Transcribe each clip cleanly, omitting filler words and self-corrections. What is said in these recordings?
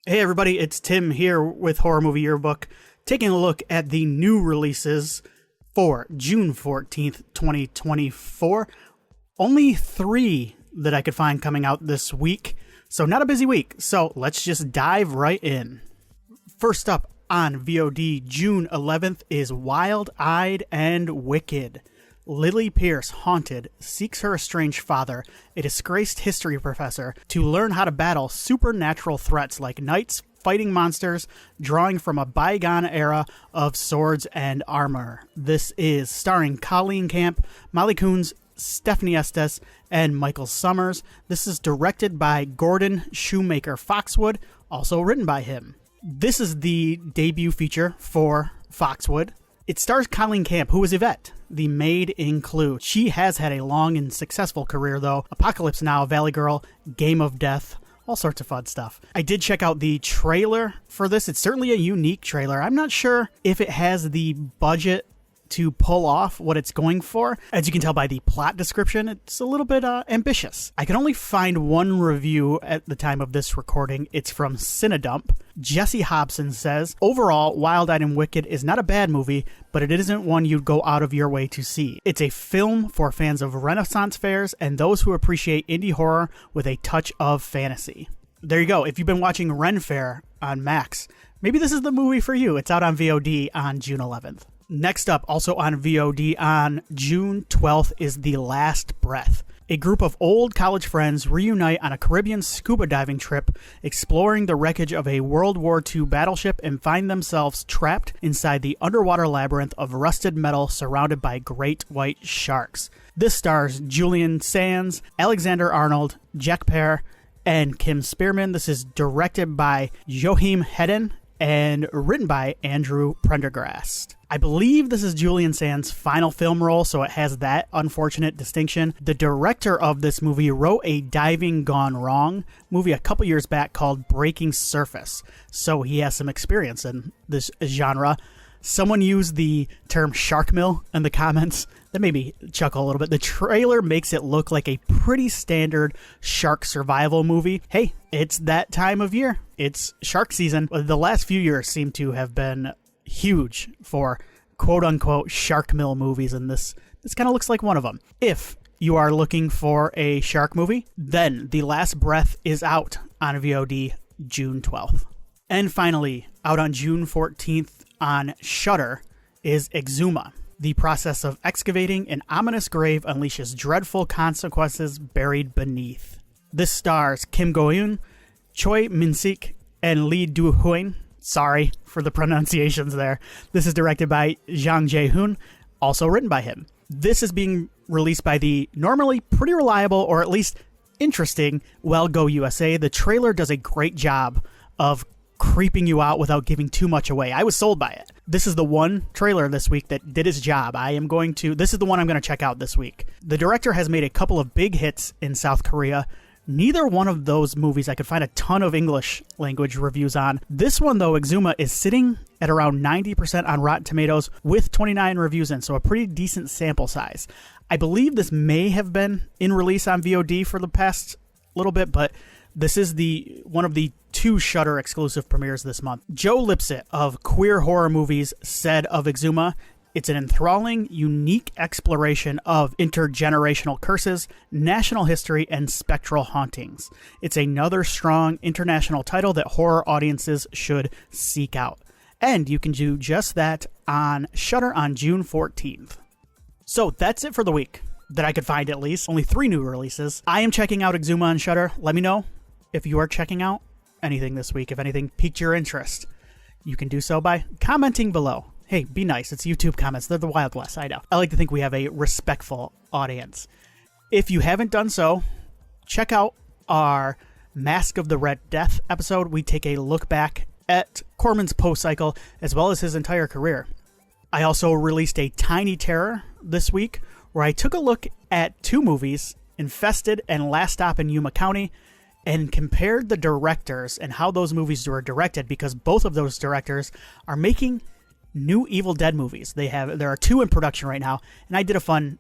Hey everybody, it's Tim here with Horror Movie Yearbook, taking a look at the new releases for June 14th, 2024. Only 3 that I could find coming out this week, so not a busy week, so let's just dive right in. First up on VOD, June 11th is Wild-Eyed and Wicked. Lily Pierce, haunted, seeks her estranged father, a disgraced history professor, to learn how to battle supernatural threats like knights, fighting monsters, drawing from a bygone era of swords and armor. This is starring Colleen Camp, Molly Coons, Stephanie Estes, and Michael Summers. This is directed by Gordon Shoemaker Foxwood, also written by him. This is the debut feature for Foxwood. It stars Colleen Camp, who is Yvette, the maid in Clue. She has had a long and successful career, though. Apocalypse Now, Valley Girl, Game of Death, all sorts of fun stuff. I did check out the trailer for this. It's certainly a unique trailer. I'm not sure if it has the budget to pull off what it's going for. As you can tell by the plot description, it's a little bit ambitious. I can only find one review at the time of this recording. It's from Cinedump. Jesse Hobson says, overall, Wild-Eyed and Wicked is not a bad movie, but it isn't one you'd go out of your way to see. It's a film for fans of Renaissance fairs and those who appreciate indie horror with a touch of fantasy. There you go. If you've been watching Ren Fair on Max, maybe this is the movie for you. It's out on VOD on June 11th. Next up, also on VOD on June 12th, is The Last Breath. A group of old college friends reunite on a Caribbean scuba diving trip, exploring the wreckage of a World War II battleship and find themselves trapped inside the underwater labyrinth of rusted metal surrounded by great white sharks. This stars Julian Sands, Alexander Arnold, Jack Pear, and Kim Spearman. This is directed by Joachim Hedden and written by Andrew Prendergast. I believe this is Julian Sands' final film role, so it has that unfortunate distinction. The director of this movie wrote a Diving Gone Wrong movie a couple years back called Breaking Surface, so he has some experience in this genre. Someone used the term shark mill in the comments. That made me chuckle a little bit. The trailer makes it look like a pretty standard shark survival movie. Hey, it's that time of year. It's shark season. The last few years seem to have been huge for quote-unquote shark mill movies, and this kind of looks like one of them. If you are looking for a shark movie, then The Last Breath is out on VOD June 12th. And finally, out on June 14th on Shudder is Exuma. The process of excavating an ominous grave unleashes dreadful consequences buried beneath. This stars Kim Go-eun, Choi Min-sik, and Lee Do-hoon. Sorry for the pronunciations there. This is directed by Jang Jae-hoon, also written by him. This is being released by the normally pretty reliable, or at least interesting, Well Go USA. The trailer does a great job of creeping you out without giving too much away. I was sold by it. This is the one trailer this week that did its job. This is the one I'm going to check out this week. The director has made a couple of big hits in South Korea. Neither one of those movies I could find a ton of English language reviews on. This one, though, Exuma, is sitting at around 90% on Rotten Tomatoes with 29 reviews in, so a pretty decent sample size. I believe this may have been in release on VOD for the past little bit, but this is one of the 2 Shudder exclusive premieres this month. Joe Lipsett of Queer Horror Movies said of Exuma, it's an enthralling, unique exploration of intergenerational curses, national history, and spectral hauntings. It's another strong international title that horror audiences should seek out. And you can do just that on Shudder on June 14th. So that's it for the week, that I could find at least. Only 3 new releases. I am checking out Exuma on Shudder. Let me know if you are checking out anything this week. If anything piqued your interest, you can do so by commenting below. Hey, be nice. It's YouTube comments. They're the Wild West. I know. I like to think we have a respectful audience. If you haven't done so, check out our Mask of the Red Death episode. We take a look back at Corman's post-cycle as well as his entire career. I also released a Tiny Terror this week where I took a look at 2 movies, Infested and Last Stop in Yuma County, and compared the directors and how those movies were directed, because both of those directors are making new Evil Dead movies. There are 2 in production right now, and I did a fun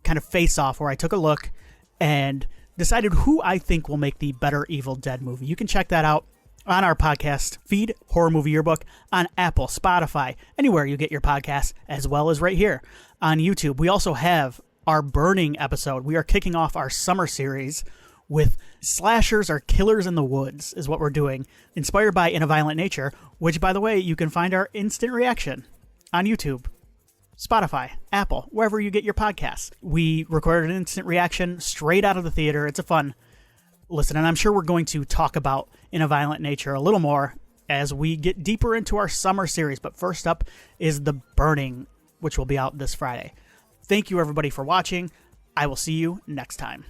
kind of face-off where I took a look and decided who I think will make the better Evil Dead movie. You can check that out on our podcast feed, Horror Movie Yearbook, on Apple, Spotify, anywhere you get your podcasts, as well as right here on YouTube. We also have our Burning episode. We are kicking off our summer series with slashers or killers in the woods is what we're doing, inspired by In a Violent Nature, which, by the way, you can find our instant reaction on YouTube, Spotify, Apple, wherever you get your podcasts. We recorded an instant reaction straight out of the theater. It's a fun listen, and I'm sure we're going to talk about In a Violent Nature a little more as we get deeper into our summer series. But first up is The Burning, which will be out this Friday. Thank you, everybody, for watching. I will see you next time.